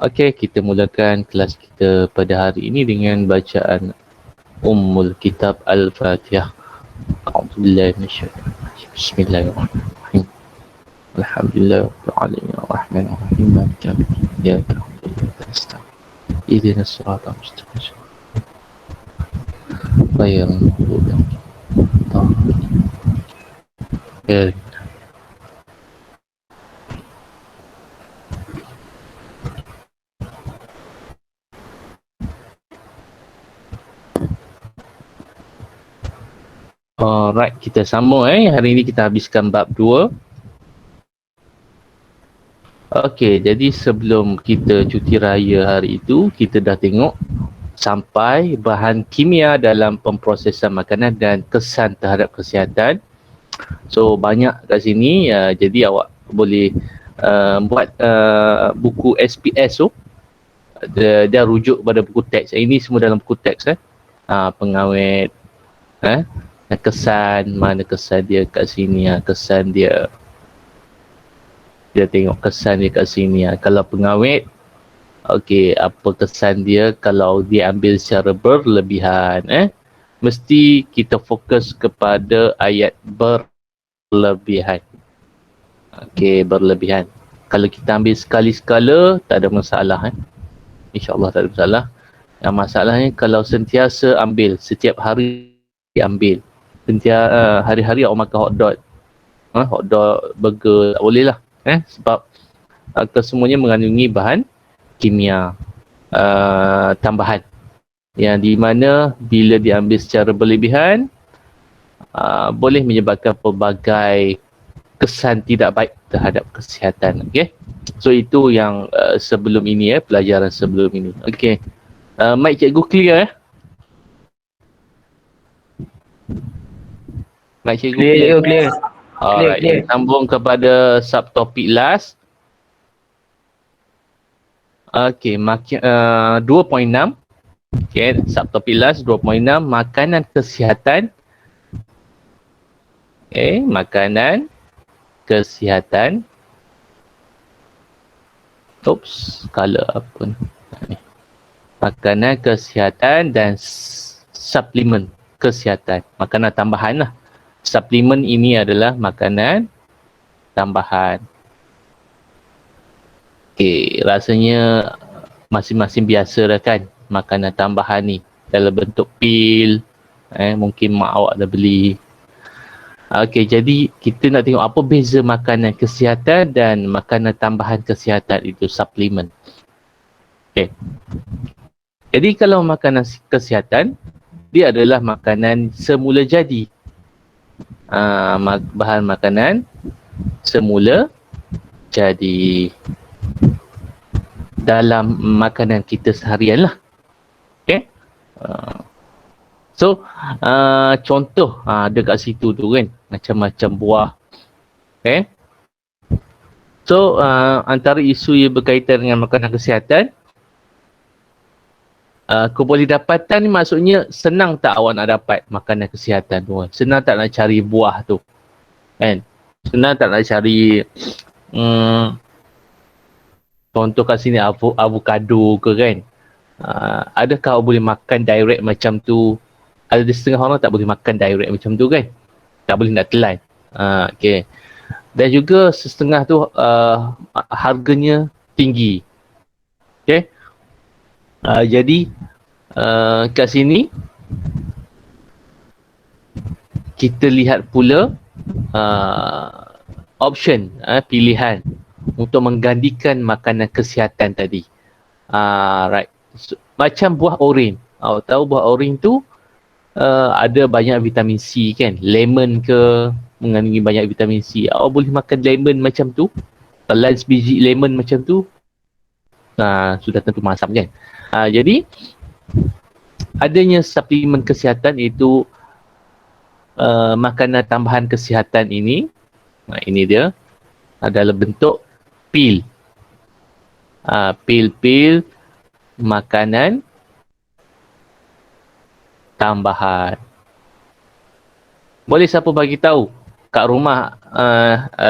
Okey, kita mulakan kelas kita pada hari ini dengan bacaan Ummul Kitab Al-Fatihah. A'udzubillahi minasyaitonir rajim. Bismillahirrahmanirrahim. Alhamdulillahirabbil alamin arrahmanir rahim maliki yaumiddin iyyaka na'budu wa iyyaka nasta'in ihdinas siratal mustaqim ghairil maghdubi 'alaihim. Alright, kita sambung Hari ini kita habiskan bab 2. Okey, jadi sebelum kita cuti raya hari itu, kita dah tengok sampai bahan kimia dalam pemprosesan makanan dan kesan terhadap kesihatan. So banyak kat sini, jadi awak boleh buat buku SPS tu. Dia rujuk pada buku teks. Ini semua dalam buku teks pengawet, kesan, mana kesan dia kat sini, kesan dia tengok kesan dia kat sini. Kalau pengawet, okey, apa kesan dia kalau diambil secara berlebihan. Mesti kita fokus kepada ayat berlebihan. Okey, berlebihan. Kalau kita ambil sekali-sekala, tak ada masalah. InsyaAllah tak ada masalah. Yang masalahnya kalau sentiasa ambil, setiap hari ambil. Hari-hari awak makan hotdog. Hotdog, burger, tak boleh lah. Sebab kesemuanya mengandungi bahan kimia tambahan yang di mana bila diambil secara berlebihan boleh menyebabkan pelbagai kesan tidak baik terhadap kesihatan. Okey, so itu yang sebelum ini pelajaran sebelum ini. Okey, mic cikgu clear mic cikgu clear. Alright, clear. Sambung kepada subtopik last. Okey, 2.6. Okey, subtopik last 2.6, makanan kesihatan. Okey, makanan kesihatan. Oops, color apa ni? Makanan kesihatan dan suplemen kesihatan. Makanan tambahan lah. Suplemen ini adalah makanan tambahan. Okey, rasanya masing-masing biasa dah kan makanan tambahan ni dalam bentuk pil. Mungkin mak awak dah beli. Okey, jadi kita nak tengok apa beza makanan kesihatan dan makanan tambahan kesihatan itu, suplemen. Okey. Jadi kalau makanan kesihatan, dia adalah makanan semula jadi. Bahan makanan semula jadi dalam makanan kita seharian lah. Okay. So contoh ada kat situ tu kan, macam-macam buah. Okay. So antara isu yang berkaitan dengan makanan kesihatan, kebolehdapatan ni maksudnya senang tak awak nak dapat makanan kesihatan tu kan? Senang tak nak cari buah tu kan? Senang tak nak cari contoh kat sini avocado ke kan? Adakah awak boleh makan direct macam tu? Ada setengah orang tak boleh makan direct macam tu kan? Tak boleh nak telan. Okay. Dan juga setengah tu harganya tinggi. Okay. Jadi kat sini kita lihat pula option, pilihan untuk menggantikan makanan kesihatan tadi. Right. So, macam buah oren. Awak tahu buah oren tu ada banyak vitamin C kan? Lemon ke mengandungi banyak vitamin C. Awak boleh makan lemon macam tu. Telan sebiji lemon macam tu. Sudah tentu masam kan? Jadi adanya suplemen kesihatan iaitu makanan tambahan kesihatan ini. Ini dia adalah bentuk pil. Pil-pil makanan tambahan. Boleh siapa bagi tahu kat rumah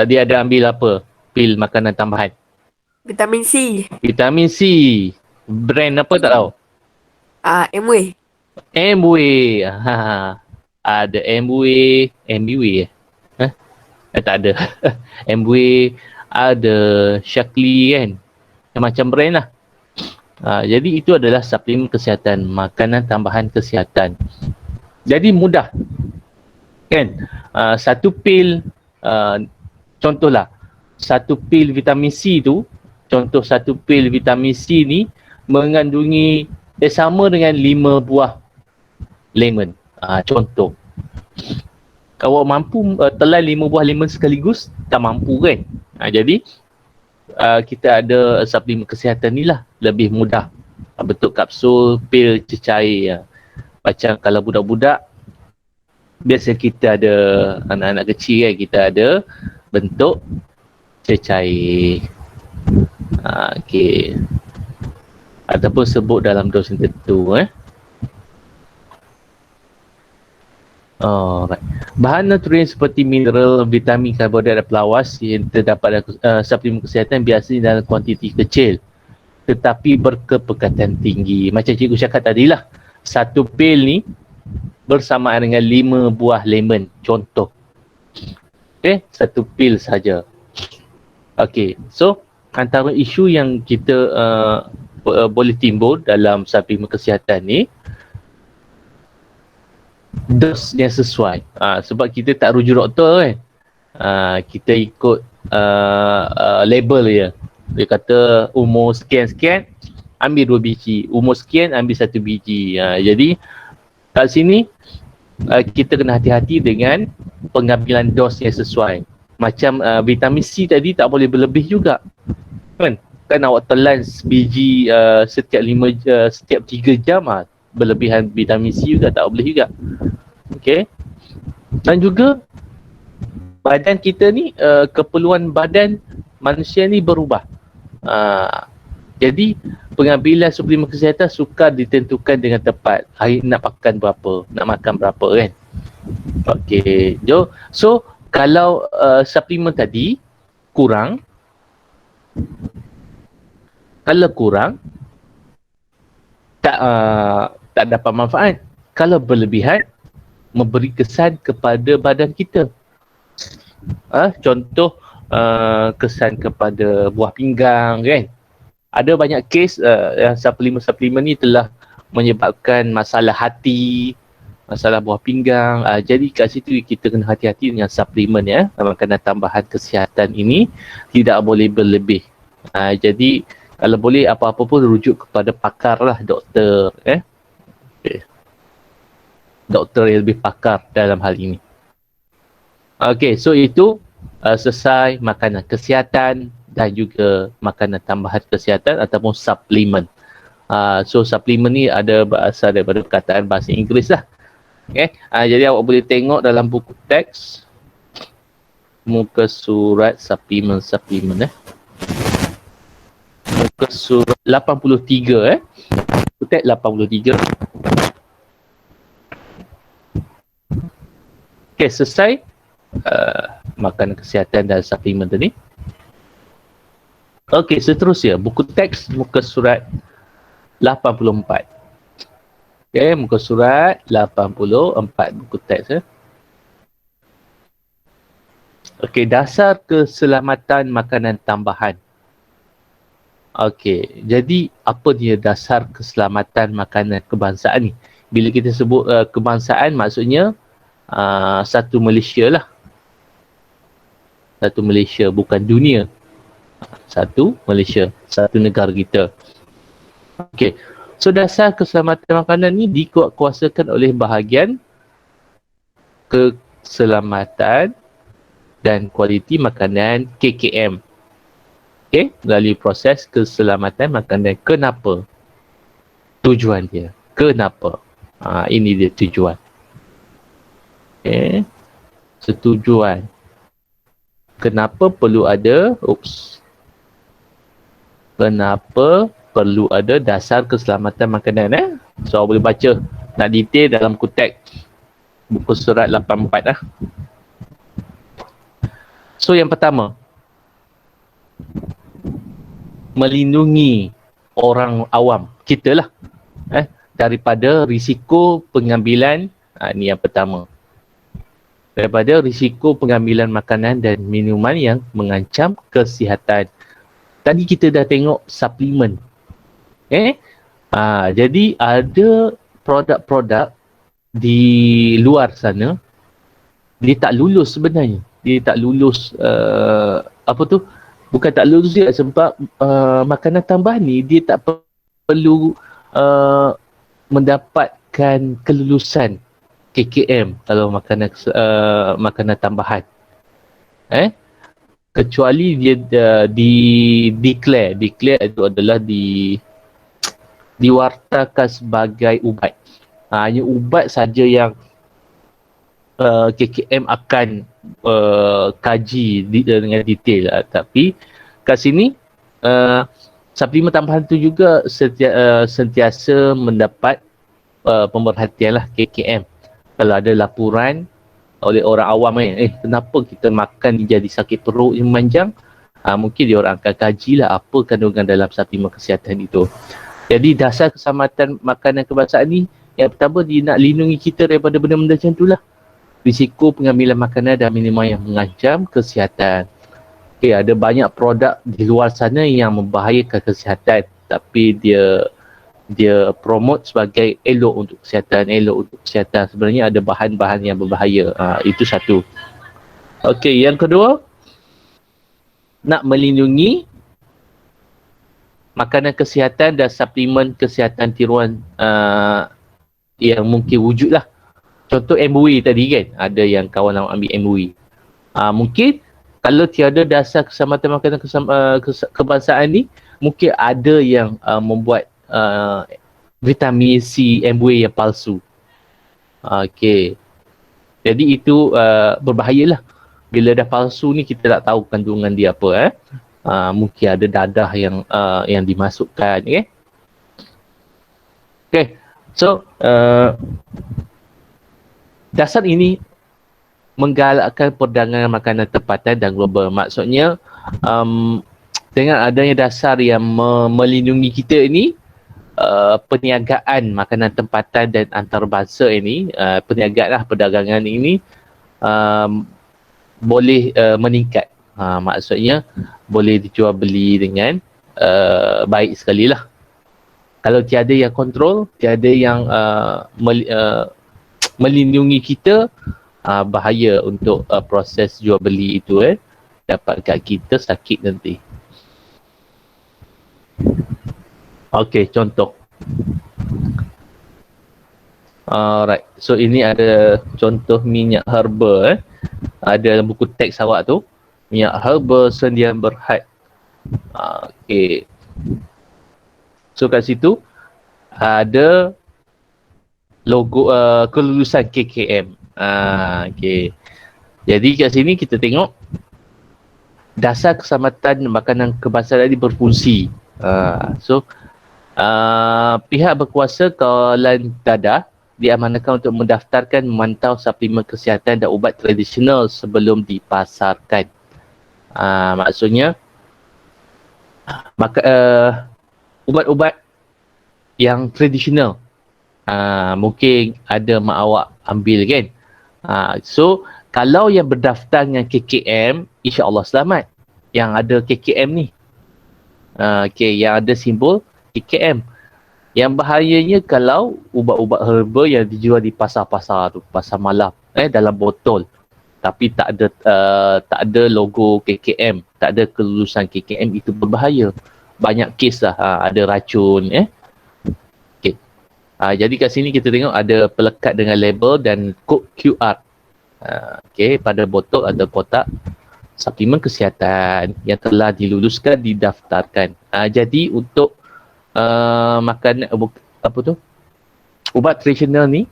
dia ada ambil apa pil makanan tambahan? Vitamin C. Vitamin C. Brand apa tak tahu? Amway. Amway. Ha. Ada Amway. Amway eh? Ha? Tak ada. Amway. Ada Shaklee kan. Macam brand lah. Jadi itu adalah suplemen kesihatan. Makanan tambahan kesihatan. Jadi mudah. Kan? Satu pil. Contohlah. Satu pil vitamin C tu. Contoh satu pil vitamin C ni. Mengandungi sama dengan 5 buah lemon. Contoh. Kalau mampu telan 5 buah lemon sekaligus, tak mampu kan? Jadi, kita ada suplemen kesihatan ni lah. Lebih mudah. Bentuk kapsul, pil, cecair. Macam kalau budak-budak, biasa kita ada anak-anak kecil kan, kita ada bentuk cecair. Okey. Ataupun sebut dalam dos yang tertentu Alright. Bahan nutrien seperti mineral, vitamin, karbohidrat dan pelawas yang terdapat dalam suplemen kesihatan biasanya dalam kuantiti kecil tetapi berkepekatan tinggi. Macam cikgu cakap tadi lah, satu pil ni bersamaan dengan 5 buah lemon. Contoh. Okay, satu pil saja. Okay, so antara isu yang kita boleh timbul dalam suplemen kesihatan ni, dos yang sesuai. Sebab kita tak rujuk doktor kan. Kita ikut label dia. Dia kata umur sekian-sekian ambil 2 biji, umur sekian ambil 1 biji. Jadi kat sini kita kena hati-hati dengan pengambilan dos yang sesuai. Macam vitamin C tadi tak boleh berlebih juga. Kan awak telan biji setiap 3 jam berlebihan vitamin C juga tak boleh juga. Okey. Dan juga badan kita ni keperluan badan manusia ni berubah. Jadi pengambilan suplemen kesihatan sukar ditentukan dengan tepat. Hari nak makan berapa, nak makan berapa kan. Okey, so kalau suplemen tadi kurang, kalau kurang tak dapat manfaat. Kalau berlebihan memberi kesan kepada badan kita. Contoh kesan kepada buah pinggang kan. Ada banyak kes yang suplemen-suplemen ni telah menyebabkan masalah hati, masalah buah pinggang. Jadi kat situ kita kena hati-hati dengan suplemen ya. Makanan tambahan kesihatan ini tidak boleh berlebih. Jadi kalau boleh apa-apa pun rujuk kepada pakar lah, doktor okay. Doktor yang lebih pakar dalam hal ini. Okay, so itu selesai makanan kesihatan dan juga makanan tambahan kesihatan ataupun suplemen. So suplemen ni ada berasal daripada perkataan bahasa Inggeris lah. Okay. Jadi awak boleh tengok dalam buku teks muka surat suplemen muka surat 83 buku teks 83. Okay, selesai makanan kesihatan dan suplemen tadi. Okey, seterusnya buku teks muka surat 84. Okey, muka surat 84 buku teks Okey, dasar keselamatan makanan tambahan. Okey, jadi apa dia dasar keselamatan makanan kebangsaan ni? Bila kita sebut kebangsaan maksudnya satu Malaysia lah. Satu Malaysia, bukan dunia. Satu Malaysia, satu negara kita. Okey. So dasar keselamatan makanan ni dikuatkuasakan oleh bahagian keselamatan dan kualiti makanan KKM. Okey, melalui proses keselamatan makanan. Kenapa? Tujuan dia. Kenapa? Ini dia tujuan. Okey. Setujuan. Kenapa perlu ada Kenapa perlu ada dasar keselamatan makanan So boleh baca nak detail dalam kutek buku surat 84 So yang pertama, melindungi orang awam kita lah daripada risiko pengambilan, ni yang pertama, daripada risiko pengambilan makanan dan minuman yang mengancam kesihatan. Tadi kita dah tengok suplemen. Jadi ada produk-produk di luar sana, dia tak lulus sebenarnya. Dia tak lulus, bukan tak lulus dia, sebab makanan tambahan ni dia tak perlu mendapatkan kelulusan KKM kalau makanan tambahan. Kecuali dia declare itu adalah diwartakan sebagai ubat. Hanya ubat saja yang KKM akan kaji dengan detail. Tapi kat sini suplemen tambahan tu juga sentiasa mendapat pemerhatian lah KKM. Kalau ada laporan oleh orang awam kenapa kita makan jadi sakit perut yang memanjang, mungkin dia orang akan kajilah apa kandungan dalam suplemen kesihatan itu. Jadi dasar keselamatan makanan kebangsaan ni, yang pertama dia nak lindungi kita daripada benda-benda macam tu lah. Risiko pengambilan makanan dan minuman yang mengancam kesihatan. Ada banyak produk di luar sana yang membahayakan kesihatan, tapi dia promote sebagai elok untuk kesihatan. Sebenarnya ada bahan-bahan yang berbahaya. Itu satu. Okey, yang kedua, nak melindungi makanan kesihatan dan suplemen kesihatan tiruan yang mungkin wujud lah. Contoh MUI tadi kan, ada yang kawan awak ambil MUI. Mungkin kalau tiada dasar keselamatan makanan kebangsaan ni, mungkin ada yang membuat vitamin C MUI yang palsu. Okey. Jadi itu berbahayalah. Bila dah palsu ni, kita tak tahu kandungan dia apa. Mungkin ada dadah yang dimasukkan. Okay. So dasar ini menggalakkan perdagangan makanan tempatan dan global. Maksudnya dengan adanya dasar yang melindungi kita ini, perniagaan makanan tempatan dan antarabangsa ini, perniagaan perdagangan ini boleh meningkat. Maksudnya boleh dijual beli dengan baik sekali lah. Kalau tiada yang kontrol, tiada yang melindungi kita, bahaya untuk proses jual beli itu dapat kat kita sakit nanti. Okey, contoh. Alright, so ini ada contoh minyak herba. Ada dalam buku teks awak tu, minyak herba sendian berhad. Okey. So kat situ ada logo kelulusan KKM. Okey. Jadi kat sini kita tengok dasar keselamatan makanan kebangsaan ini berfungsi. Pihak berkuasa kawalan dadah diamanahkan untuk mendaftarkan, memantau suplemen kesihatan dan ubat tradisional sebelum dipasarkan. Maksudnya ubat-ubat yang tradisional, mungkin ada mak awak ambil kan. So kalau yang berdaftar dengan KKM, insya-Allah selamat. Yang ada KKM ni, yang ada simbol KKM. Yang bahayanya kalau ubat-ubat herba yang dijual di pasar-pasar tu, pasar malam, dalam botol, tapi tak ada logo KKM, tak ada kelulusan KKM, itu berbahaya. Banyak kes lah, ada racun. Okay. Jadi kat sini kita tengok ada pelekat dengan label dan kod QR. Pada botol ada kotak suplemen kesihatan yang telah diluluskan, didaftarkan. Jadi untuk makanan ubat tradisional ni,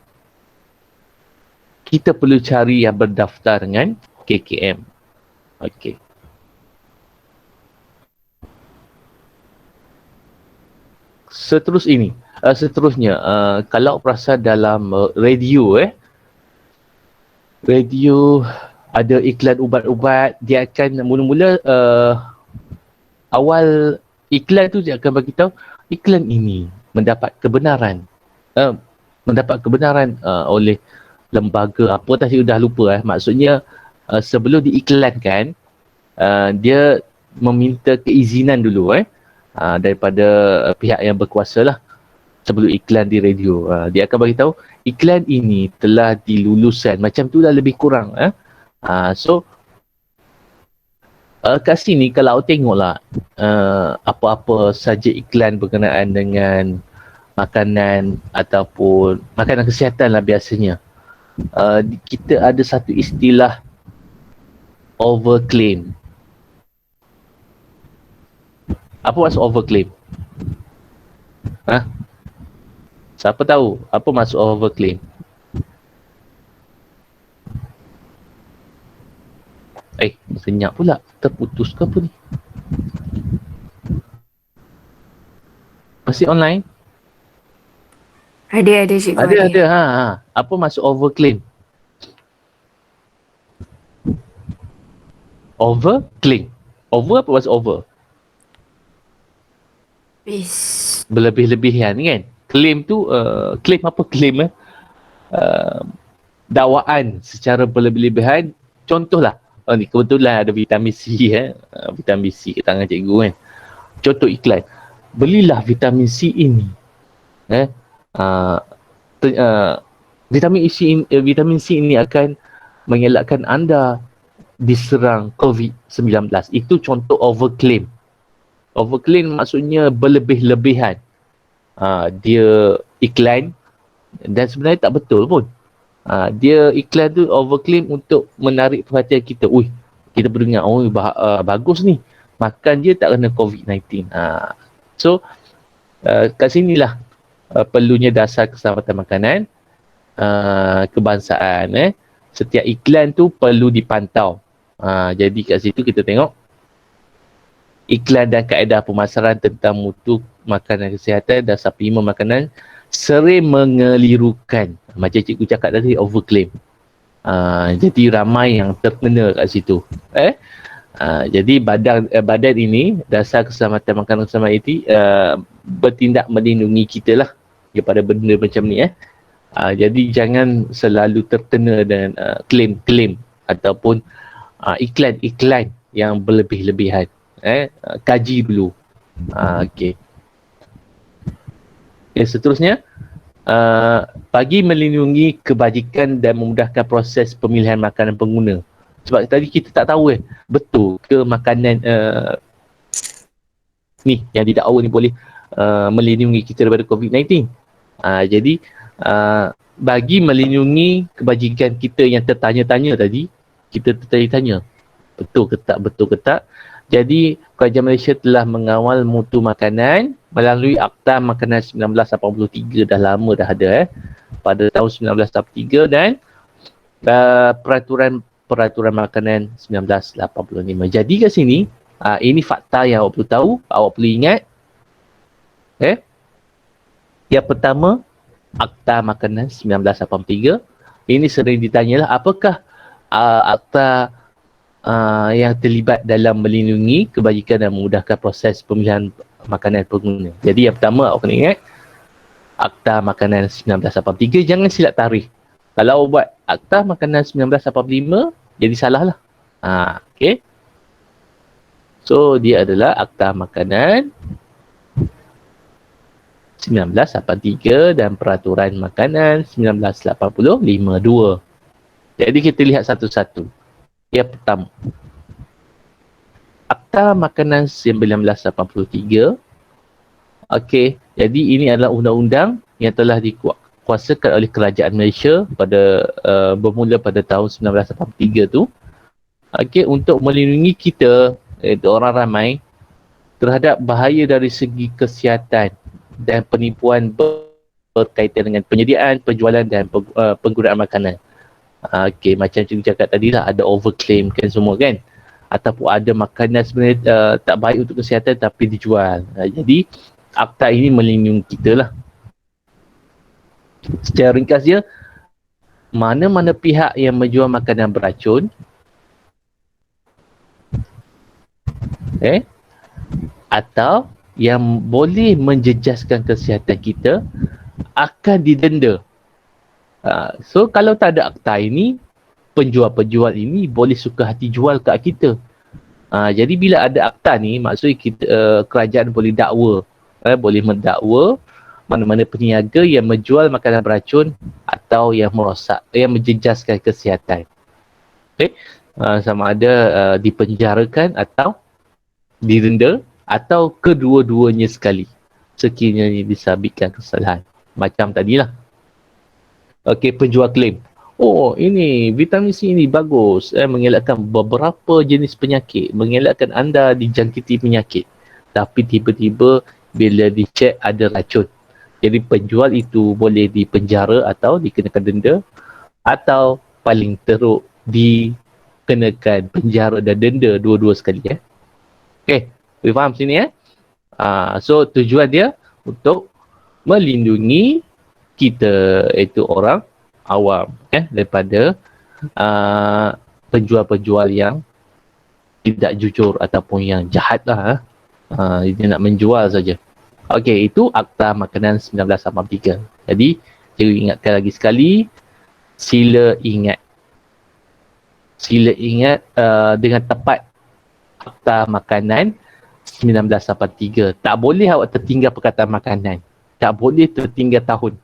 kita perlu cari yang berdaftar dengan KKM. Okey. Seterusnya, kalau perasan dalam radio, radio ada iklan ubat-ubat, dia akan mula-mula awal iklan tu dia akan bagi tahu iklan ini mendapat kebenaran oleh lembaga apa tadi sudah lupa maksudnya sebelum diiklankan dia meminta keizinan dulu daripada pihak yang berkuasa lah sebelum iklan di radio. Dia akan bagi tahu iklan ini telah diluluskan macam tu lah lebih kurang so kat sini kalau tengoklah apa-apa saja iklan berkenaan dengan makanan ataupun makanan kesihatan lah biasanya kita ada satu istilah overclaim. Apa maksud overclaim? Siapa tahu apa maksud overclaim? Senyap pula. Terputus ke apa ni? Masih online? Ada cikgu Ada. Apa maksud overclaim? Overclaim. Over apa maksud over? Berlebih-lebihan kan? Claim tu, claim apa claim dakwaan secara berlebih-lebihan. Contohlah, ni kebetulan ada vitamin C vitamin C kat tangan cikgu kan. Contoh iklan, belilah vitamin C ini vitamin C ini akan mengelakkan anda diserang COVID-19. Itu contoh overclaim. Overclaim maksudnya berlebih-lebihan. Dia iklan dan sebenarnya tak betul pun. Dia iklan tu overclaim untuk menarik perhatian kita. Kita berdengar, bagus ni. Makan je tak kena COVID-19. So, kat sinilah perlunya dasar keselamatan makanan kebangsaan. Setiap iklan tu perlu dipantau. Jadi kat situ kita tengok iklan dan kaedah pemasaran tentang mutu makanan kesihatan dan suplemen makanan sering mengelirukan. Macam cikgu cakap tadi, overclaim. Jadi ramai yang terkena kat situ. Jadi badan ini, Dasar Keselamatan Makanan Keselamatan itu bertindak melindungi kita lah daripada benda macam ni. Jadi jangan selalu terkena dengan klaim-klaim ataupun iklan-iklan yang berlebih-lebihan. Kaji dulu. Okey. Seterusnya, bagi melindungi kebajikan dan memudahkan proses pemilihan makanan pengguna. Sebab tadi kita tak tahu betul ke makanan ni yang didakwa ni boleh melindungi kita daripada COVID-19. Jadi bagi melindungi kebajikan kita yang tertanya-tanya tadi, kita tertanya-tanya betul ke tak. Jadi Kerajaan Malaysia telah mengawal mutu makanan melalui Akta Makanan 1983, dah lama dah ada pada tahun 1983, dan Peraturan Makanan 1985. Jadi kat sini ini fakta yang awak perlu tahu, awak perlu ingat. Yang pertama, Akta Makanan 1983. Ini sering ditanyalah, apakah akta yang terlibat dalam melindungi kebajikan dan memudahkan proses pemilihan makanan pengguna. Jadi yang pertama awak kena ingat Akta Makanan 1983. Jangan silap tarikh. Kalau awak buat Akta Makanan 1985, jadi salah lah. Okay. So dia adalah Akta Makanan 1983 dan Peraturan Makanan 1985-2. Jadi kita lihat satu-satu. Yang pertama, Akta Makanan 1983. Okey, jadi ini adalah undang-undang yang telah dikuasakan oleh Kerajaan Malaysia bermula pada tahun 1983 tu. Okey, untuk melindungi kita, orang ramai, terhadap bahaya dari segi kesihatan dan penipuan berkaitan dengan penyediaan, penjualan dan penggunaan makanan. Okey, macam cikgu cakap tadi lah, ada overclaim kan semua kan, ataupun ada makanan sebenarnya tak baik untuk kesihatan tapi dijual. Jadi akta ini melindungi kita lah. Secara ringkas dia, mana-mana pihak yang menjual makanan beracun atau yang boleh menjejaskan kesihatan kita akan didenda. So kalau tak ada akta ini, penjual-penjual ini boleh suka hati jual kat kita. Jadi bila ada akta ni, maksudnya kita, kerajaan boleh dakwa, boleh mendakwa mana-mana peniaga yang menjual makanan beracun atau yang merosak, yang menjejaskan kesihatan. Okay? Sama ada dipenjarakan atau didenda atau kedua-duanya sekali sekiranya disabitkan kesalahan. Macam tadilah. Okey, penjual klaim. Oh, ini vitamin C ini bagus. Mengelakkan beberapa jenis penyakit. Mengelakkan anda dijangkiti penyakit. Tapi tiba-tiba bila dicek ada racun. Jadi penjual itu boleh dipenjara atau dikenakan denda atau paling teruk dikenakan penjara dan denda dua-dua sekali. Okey, boleh faham sini So tujuan dia untuk melindungi kita, iaitu orang awam daripada penjual-penjual yang tidak jujur ataupun yang jahat lah. Dia nak menjual saja. Okey, itu Akta Makanan 1983. Jadi saya ingatkan lagi sekali, sila ingat dengan tepat Akta Makanan 1983. Tak boleh awak tertinggal perkataan makanan. Tak boleh tertinggal tahun.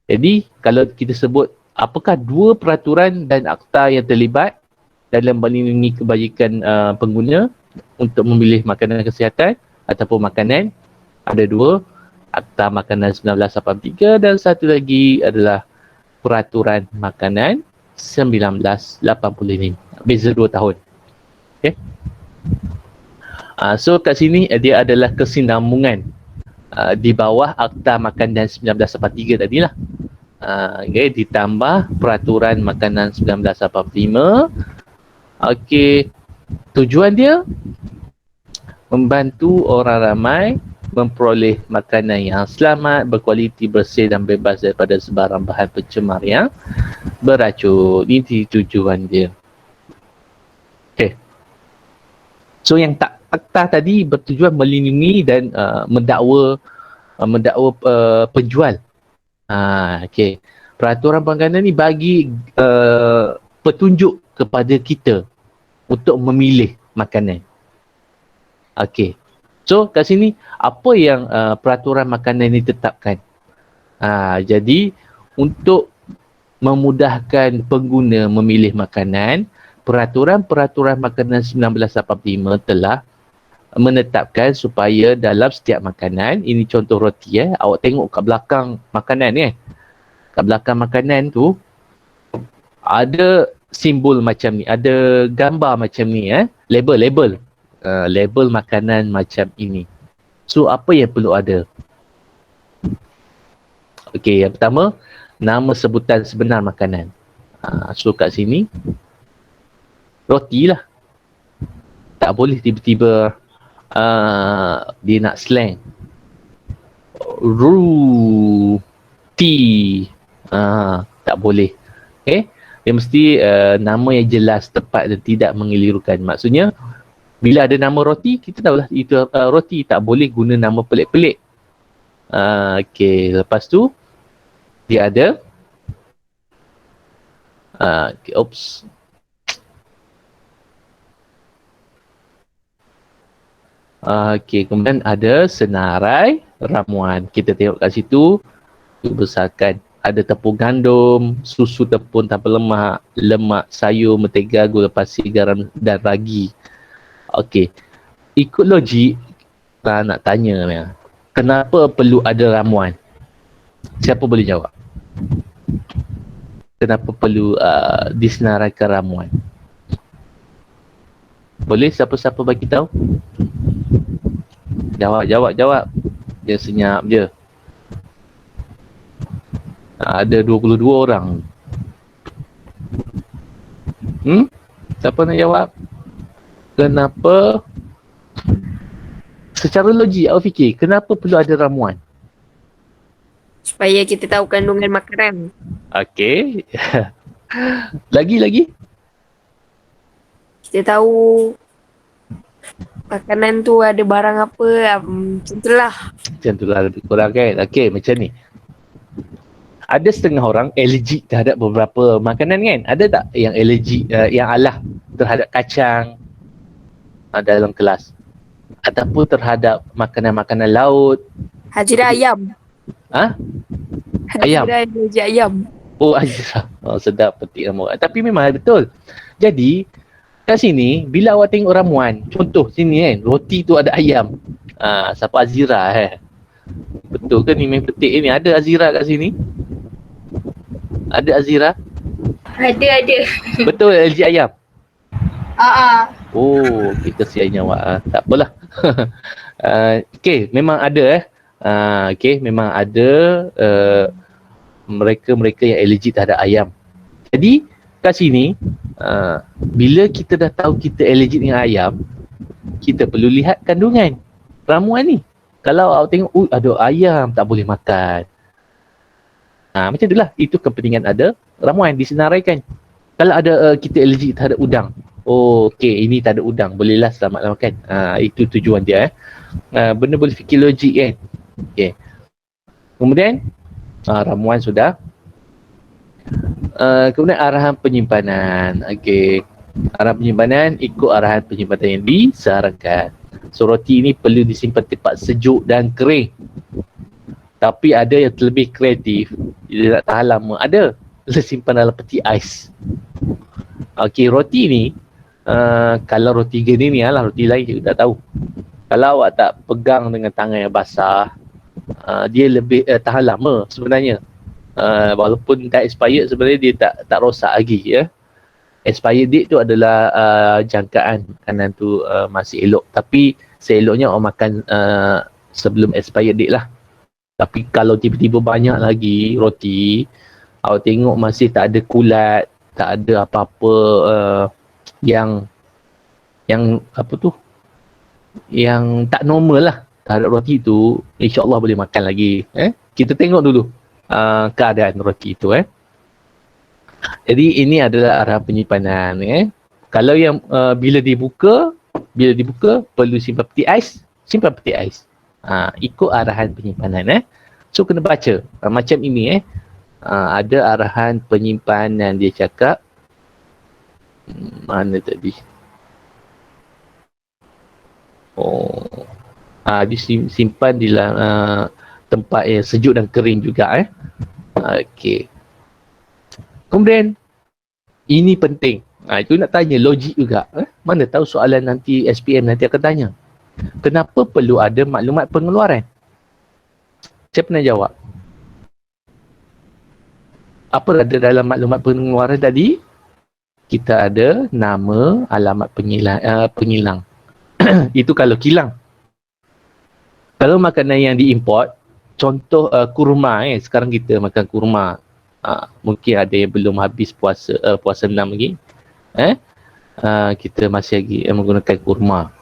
Jadi, kalau kita sebut apakah dua peraturan dan akta yang terlibat dalam melindungi kebajikan pengguna untuk memilih makanan kesihatan ataupun makanan, ada dua, Akta Makanan 1983 dan satu lagi adalah Peraturan Makanan 1985. Beza 2 tahun. Okay. So kat sini dia adalah kesinambungan di bawah Akta Makanan 1983 tadilah. Okay, ditambah Peraturan Makanan 1985. Okey, tujuan dia membantu orang ramai memperoleh makanan yang selamat, berkualiti, bersih dan bebas daripada sebarang bahan pencemar yang beracun. Ini tujuan dia. Okey. So yang akta tadi bertujuan melindungi dan mendakwa penjual. Okey. Peraturan makanan ni bagi petunjuk kepada kita untuk memilih makanan. Okey. So kat sini apa yang peraturan makanan ini tetapkan? Jadi untuk memudahkan pengguna memilih makanan, Peraturan Makanan 1985 telah menetapkan supaya dalam setiap makanan, ini contoh roti awak tengok kat belakang makanan ni kat belakang makanan tu ada simbol macam ni, ada gambar macam ni label makanan macam ini. So apa yang perlu ada? Okey, yang pertama, nama sebutan sebenar makanan. So kat sini roti lah. Tak boleh tiba-tiba dia nak slang roti. Tak boleh. Okay? Dia mesti nama yang jelas, tepat dan tidak mengelirukan. Maksudnya bila ada nama roti, kita tahulah itu roti. Tak boleh guna nama pelik-pelik. Okay. Lepas tu dia ada kemudian ada senarai ramuan. Kita tengok kat situ, dibesarkan. Ada tepung gandum, susu tepung tanpa lemak, lemak, sayur, mentega, gula pasir, garam dan ragi. Okey. Ikut logik, nak tanya, kenapa perlu ada ramuan? Siapa boleh jawab? Kenapa perlu disenaraikan ramuan? Boleh siapa-siapa bagi tahu? Jawab. Dia senyap je. Ada 22 orang. Siapa nak jawab? Kenapa? Secara logik, awak fikir, kenapa perlu ada ramuan? Supaya kita tahu kandungan makanan. Okey. Lagi? Kita tahu Makanan tu ada barang apa, macam tu lah. Macam tu lah lebih kurang kan. Okey, macam ni. Ada setengah orang allergic terhadap beberapa makanan kan. Ada tak yang allergic, yang alah terhadap kacang dalam kelas? Ataupun terhadap makanan-makanan laut? Hajira ayam. Ha? Ayam? Hajira energi ayam. Oh, ayam. Oh, sedap petik nama. Tapi memang betul. Jadi, kat sini, bila awak tengok ramuan, contoh sini kan, roti tu ada ayam. Siapa Azira Betul ke ni main petik ni? Ada Azira kat sini? Ada Azira? Ada. Betul LG ayam? Oh, Oh, kita kesian awak. Tak apalah. Okey, memang ada okey, memang ada mereka-mereka yang allergic terhadap ayam. Jadi, kat sini, bila kita dah tahu kita allergic dengan ayam, kita perlu lihat kandungan ramuan ni. Kalau awak tengok, ada ayam, tak boleh makan. Macam itulah. Itu kepentingan ada ramuan disenaraikan. Kalau ada kita allergic terhadap udang. Oh, okey, ini tak ada udang. Bolehlah selamatlah makan. Itu tujuan dia. Benda boleh fikir logik kan. Okey. Kemudian, ramuan sudah. Kemudian arahan penyimpanan. Okey. Arahan penyimpanan ikut arahan penyimpanan yang disarankan. So, roti ini perlu disimpan tempat sejuk dan kering. Tapi ada yang lebih kreatif. Dia nak tahan lama. Ada. Dia simpan dalam peti ais. Okey, roti ni, kalau roti gini ni lah, roti lain kita tak tahu. Kalau awak tak pegang dengan tangan yang basah, dia lebih tahan lama sebenarnya. Walaupun dah expired, sebenarnya dia tak rosak lagi ya. Expired date tu adalah jangkaan makanan tu masih elok. Tapi seeloknya awak makan sebelum expired date lah. Tapi kalau tiba-tiba banyak lagi roti, awak tengok masih tak ada kulat, tak ada apa-apa yang apa tu, yang tak normal lah terhadap roti tu, insya-Allah boleh makan lagi. Kita tengok dulu keadaan roti itu. Jadi ini adalah arah penyimpanan. Kalau yang bila dibuka perlu simpan peti ais, simpan peti ais. Ikut arahan penyimpanan. So kena baca macam ini. Ada arahan penyimpanan, dia cakap mana tadi? Disimpan di tempat yang sejuk dan kering juga. Okey. Kemudian ini penting. Itu nak tanya logik juga. Mana tahu soalan nanti SPM nanti akan tanya. Kenapa perlu ada maklumat pengeluaran? Saya pernah jawab. Apa ada dalam maklumat pengeluaran tadi? Kita ada nama, alamat pengilang. Itu kalau kilang. Kalau makanan yang diimport, contoh kurma. Sekarang kita makan kurma. Mungkin ada yang belum habis puasa 6 lagi. Kita masih lagi menggunakan kurma.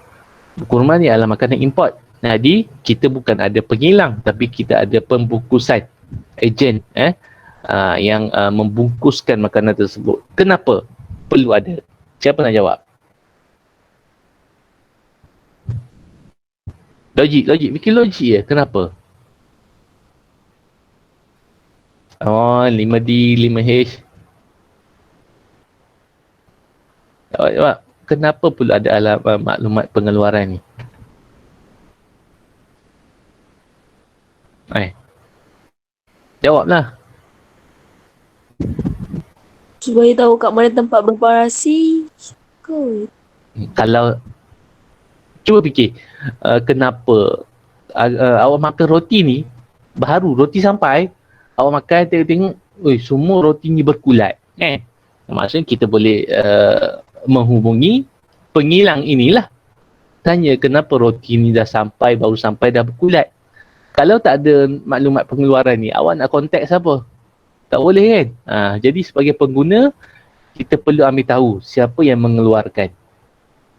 Kurma ni adalah makanan import. Jadi kita bukan ada pengilang, tapi kita ada pembungkusan, ejen yang membungkuskan makanan tersebut. Kenapa perlu ada? Siapa nak jawab? Logik, fikir logik je. Kenapa? 5D, 5H. Jawab. Kenapa perlu ada maklumat pengeluaran ni? Jawablah. supaya tahu kat mana tempat berparasi. Kalau cuba fikir, kenapa awak makan roti ni, baru roti sampai, awak makan tengok-tengok, semua roti ni berkulat. Maksudnya kita boleh menghubungi pengilang inilah. Tanya kenapa roti ni dah sampai, baru sampai dah berkulat. Kalau tak ada maklumat pengeluaran ni, awak nak kontak siapa? Tak boleh kan? Jadi sebagai pengguna, kita perlu ambil tahu siapa yang mengeluarkan.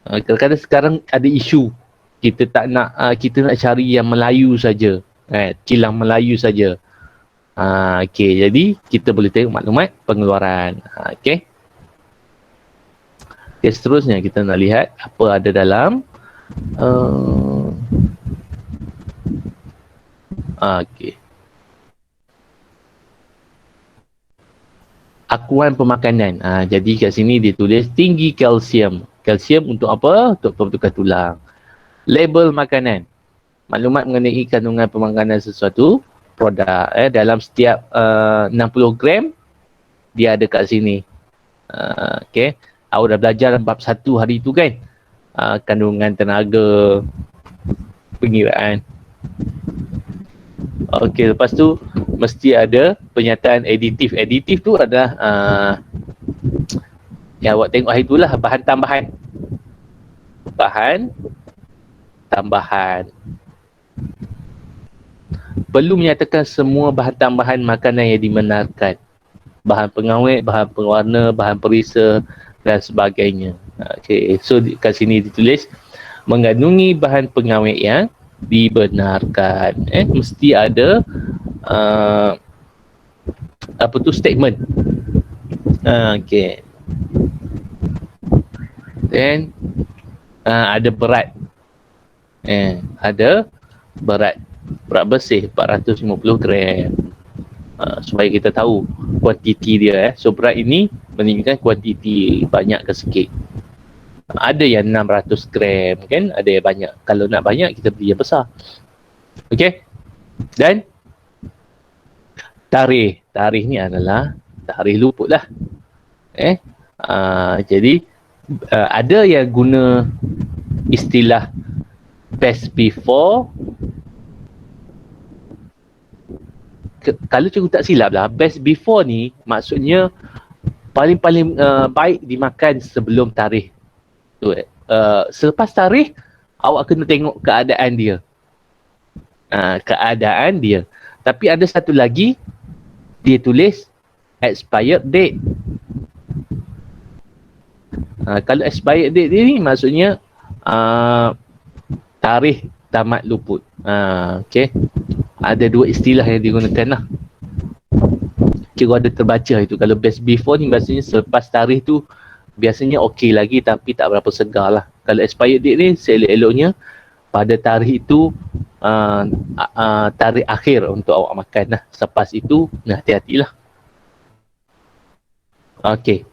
Kadang-kadang sekarang ada isu, kita tak nak, kita nak cari yang Melayu saja, kilang Melayu saja. Okey, jadi kita boleh tengok maklumat pengeluaran. Okey. Seterusnya kita nak lihat apa ada dalam Uh, Okey. Akuan pemakanan. Jadi kat sini dia tulis tinggi kalsium. Kalsium untuk apa? Untuk pembentukan tulang. Label makanan. Maklumat mengenai kandungan pemakanan sesuatu produk. Dalam setiap 60 gram, dia ada kat sini. Okay. Awak dah belajar bab 1 hari tu kan? Kandungan tenaga, pengiraan. Okey, lepas tu mesti ada penyataan aditif. Aditif tu adalah yang awak tengok hari tu lah, bahan tambahan. Bahan tambahan. Perlu menyatakan semua bahan tambahan makanan yang dibenarkan. Bahan pengawet, bahan pewarna, bahan perisa dan sebagainya. Okey, so kat sini ditulis mengandungi bahan pengawet yang dibenarkan. Mesti ada apa tu statement. Okey. Then ada berat. Ada berat. Berat bersih 450 gram. Supaya kita tahu kuantiti dia. So berat ini menunjukkan kuantiti banyak ke sikit. Ada yang 600 gram kan, ada yang banyak. Kalau nak banyak kita beli yang besar. Okey. Dan tarikh. Tarikh ni adalah tarikh luput lah. Jadi ada yang guna istilah best before. Kalau cikgu tak silap lah, best before ni maksudnya paling-paling baik dimakan sebelum tarikh tu. Selepas tarikh awak kena tengok keadaan dia. Keadaan dia. Tapi ada satu lagi, dia tulis expired date. Kalau expired date dia ni maksudnya tarikh tamat luput. Okey. Ada dua istilah yang digunakan lah. Cikgu ada terbaca itu. Kalau best before ni maksudnya selepas tarikh tu biasanya okey lagi tapi tak berapa segar lah. Kalau expired date ni seelok-eloknya pada tarikh itu tarikh akhir untuk awak makan lah. Selepas itu hati-hatilah. Okey.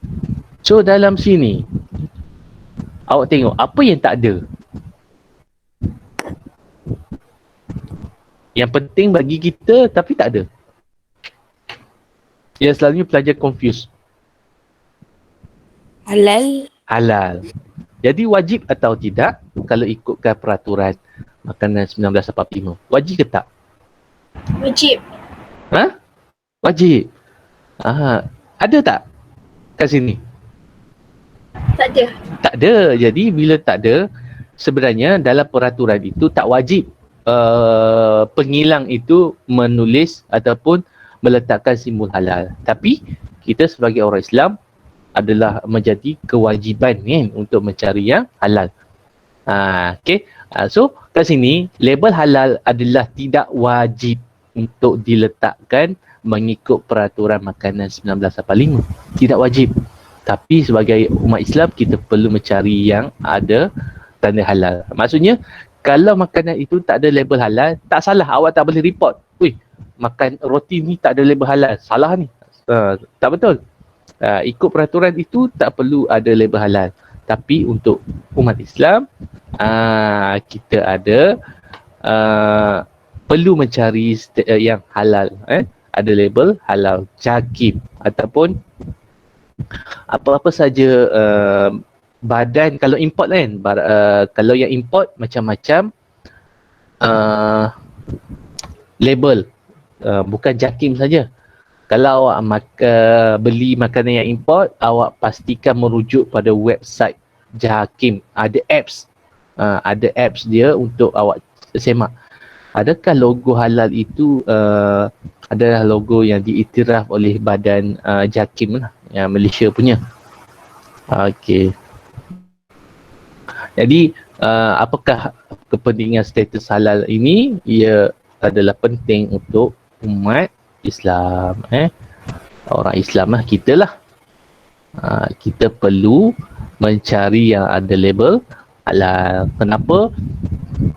So dalam sini awak tengok apa yang tak ada. Yang penting bagi kita tapi tak ada. Yang selalunya pelajar confuse. Halal. Halal. Jadi wajib atau tidak kalau ikutkan peraturan makanan 1985? Wajib ke tak? Wajib. Wajib. Ada tak kat sini? Tak ada. Tak ada. Jadi bila tak ada, sebenarnya dalam peraturan itu tak wajib pengilang itu menulis ataupun meletakkan simbol halal. Tapi kita sebagai orang Islam adalah menjadi kewajipan kan untuk mencari yang halal. Okay. So kat sini label halal adalah tidak wajib untuk diletakkan mengikut peraturan makanan 1985. Tidak wajib. Tapi sebagai umat Islam kita perlu mencari yang ada tanda halal. Maksudnya kalau makanan itu tak ada label halal, tak salah, awak tak boleh report. Ui, makan roti ni tak ada label halal. Salah ni. Tak betul. Ikut peraturan itu tak perlu ada label halal. Tapi untuk umat Islam, kita ada perlu mencari yang halal. Ada label halal. JAKIM ataupun apa-apa saja badan, kalau import kan, kalau yang import macam-macam label, bukan JAKIM saja. Kalau awak beli makanan yang import, awak pastikan merujuk pada website JAKIM. Ada apps dia untuk awak semak. Adakah logo halal itu adalah logo yang diiktiraf oleh badan JAKIM lah, yang Malaysia punya. Okey. Jadi apakah kepentingan status halal ini? Ia adalah penting untuk umat Islam. Orang Islam lah, kita lah. Kita perlu mencari yang ada label halal. Kenapa?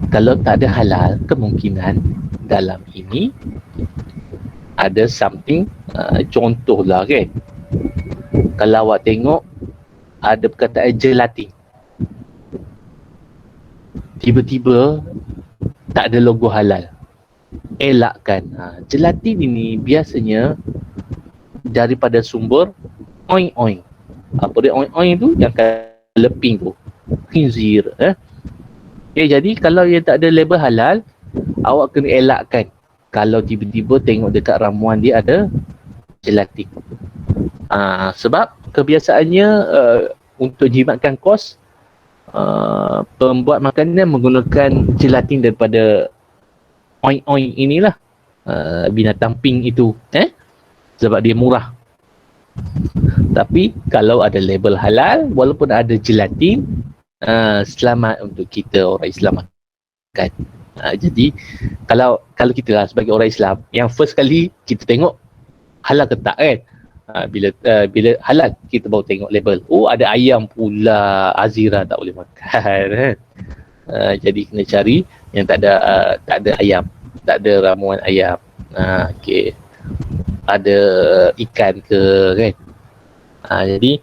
Kalau tak ada halal, kemungkinan dalam ini ada something, contohlah kan, kalau awak tengok ada perkataan gelatin, tiba-tiba tak ada logo halal, elakkan. Gelatin ini biasanya daripada sumber oing-oing. Apa dia oing-oing tu? Yang leping tu, khinzir. Okay, jadi kalau yang tak ada label halal, awak kena elakkan kalau tiba-tiba tengok dekat ramuan dia ada gelatin. Sebab kebiasaannya untuk jimatkan kos, pembuat makanan menggunakan gelatin daripada oing-oing inilah, binatang pink itu, sebab dia murah. Tapi kalau ada label halal, walaupun ada gelatin, selamat untuk kita orang Islam makan. Jadi kalau kita lah sebagai orang Islam, yang first kali kita tengok halal ke tak kan. Bila halal kita baru tengok label. Oh, ada ayam pula, Azira tak boleh makan kan. Jadi kena cari yang tak ada ayam, tak ada ramuan ayam. Okey. Ada ikan ke kan. Jadi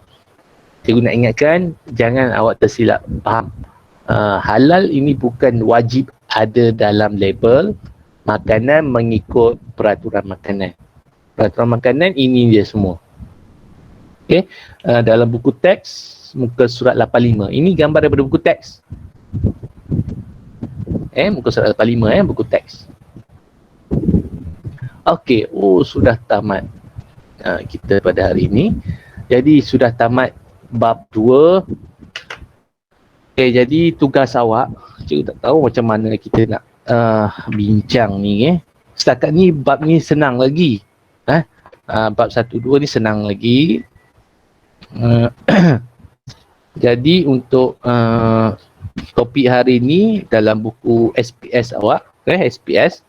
cikgu nak ingatkan, jangan awak tersilap faham. Halal ini bukan wajib ada dalam label makanan mengikut peraturan makanan. Peraturan makanan ini dia semua. Okey, dalam buku teks muka surat 85. Ini gambar daripada buku teks. Muka surat 85 buku teks. Okey, sudah tamat kita pada hari ini. Jadi sudah tamat bab 2. Okey, jadi tugas awak, cikgu tak tahu macam mana kita nak bincang ni. Setakat ni bab ni senang lagi. Bab 1, 2 ni senang lagi. Jadi untuk topik hari ni dalam buku SPS awak, SPS,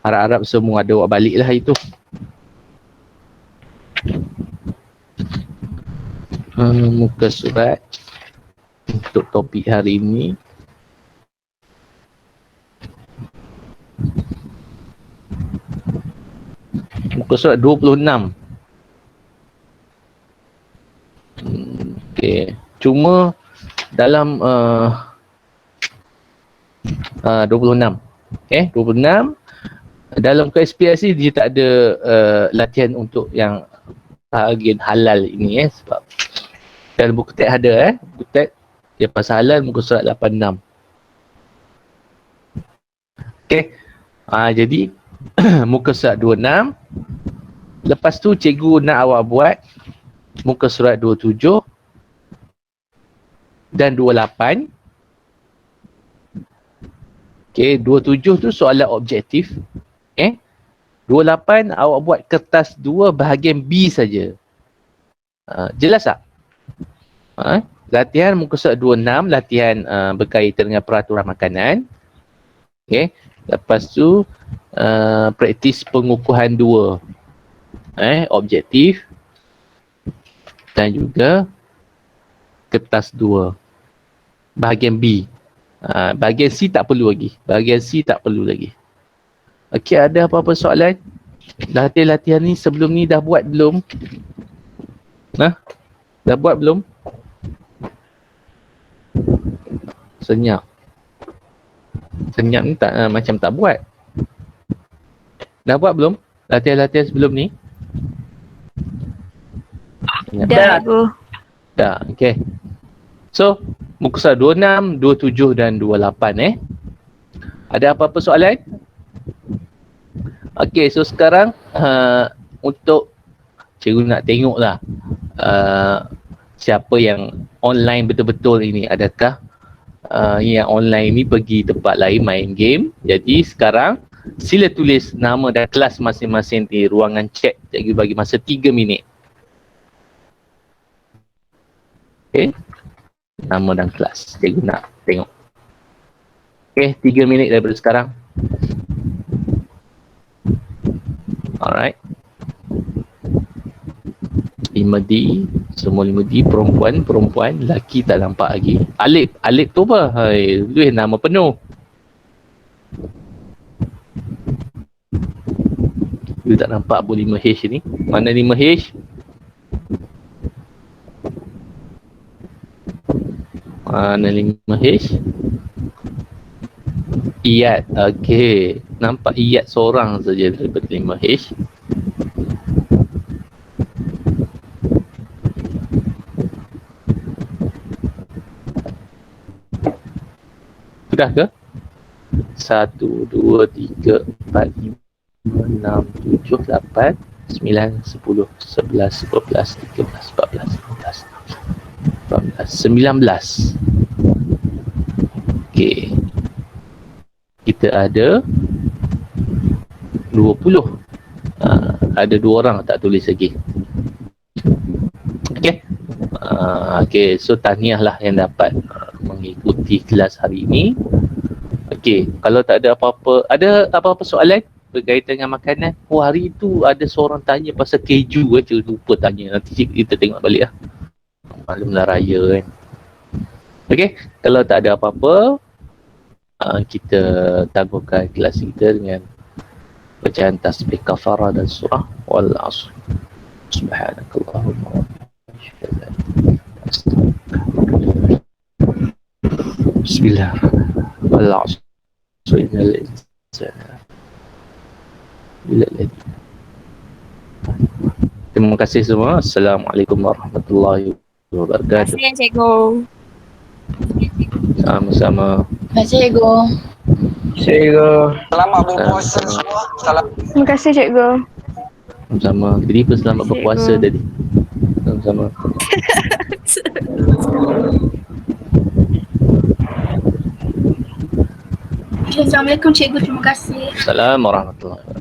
harap-harap semua ada awak balik lah itu. Muka surat untuk topik hari ini. Muka surat 26. Okey, cuma dalam 26. 26 dalam KSPS ni dia tak ada latihan untuk yang bahagian halal ini sebab dalam buku teks ada buku teks dia pasal halal muka surat 86. Okey. Jadi muka surat 26. Lepas tu cikgu nak awak buat muka surat 27 dan 28. Okey, 27 tu soalan objektif. 28 awak buat kertas 2 bahagian B saja. Jelas tak? Latihan muka surat 26, latihan berkaitan dengan peraturan makanan. Okey, lepas tu praktis pengukuhan 2. Objektif dan juga kertas 2 bahagian B. Bahagian C tak perlu lagi. Bahagian C tak perlu lagi. Okey, ada apa-apa soalan? Latihan ni sebelum ni dah buat belum? Dah buat belum? Senyap. Senyap ni tak macam tak buat. Dah buat belum? Latihan-latihan sebelum ni? Dah aku. Dah, okey. So, muka surat 26, 27 dan 28 Ada apa-apa soalan? Okey, so sekarang untuk cikgu nak tengoklah siapa yang online betul-betul ini. Adakah yang online ni pergi tempat lain main game. Jadi sekarang sila tulis nama dan kelas masing-masing di ruangan chat. Cikgu bagi masa 3 minit. Okey, nama dan kelas. Cikgu nak tengok. Okey, 3 minit daripada sekarang. Alright. Imadi, Semua 5D, perempuan, lelaki tak nampak lagi. Alif tu apa? Hai, tu nama penuh. Dia tak nampak pun 5H ni. Mana 5H? Mana 5H? Iyad. Okey. Nampak Iyad seorang saja daripada 5H. Sudah ke? 1, 2, 3, 4, 5, 6, 7, 8, 9, 10, 11, 12, 13, 14, 15, 18, 19. Okey. Kita ada 20. Ada 2 orang tak tulis lagi. Okey. Okey, so tahniah lah yang dapat mengikuti kelas hari ini. Okey, kalau tak ada apa-apa, ada apa-apa soalan berkaitan dengan makanan? Oh, hari tu ada seorang tanya pasal keju aja, lupa tanya. Nanti kita tengok balik lah. Maklumlah raya kan. Okey, kalau tak ada apa-apa, kita tangguhkan kelas kita dengan bacaan tasbih kafarah dan surah wal asr. Subhanakallahumma wa bihamdika. Bismillahirrahmanirrahim. Wal asr. Innal insana lafi. Terima kasih semua. Assalamualaikum warahmatullahi wabarakatuh. Terima kasih cikgu. Sama-sama. Terima kasih, Cikgu. Cikgu. Selamat berpuasa semua. Salam. Terima kasih cikgu. Sama-sama. Jadi selamat Cikgu. berpuasa tadi. Sama-sama. Assalamualaikum, Cikgu. Terima kasih. Assalamualaikum warahmatullahi wabarakatuh.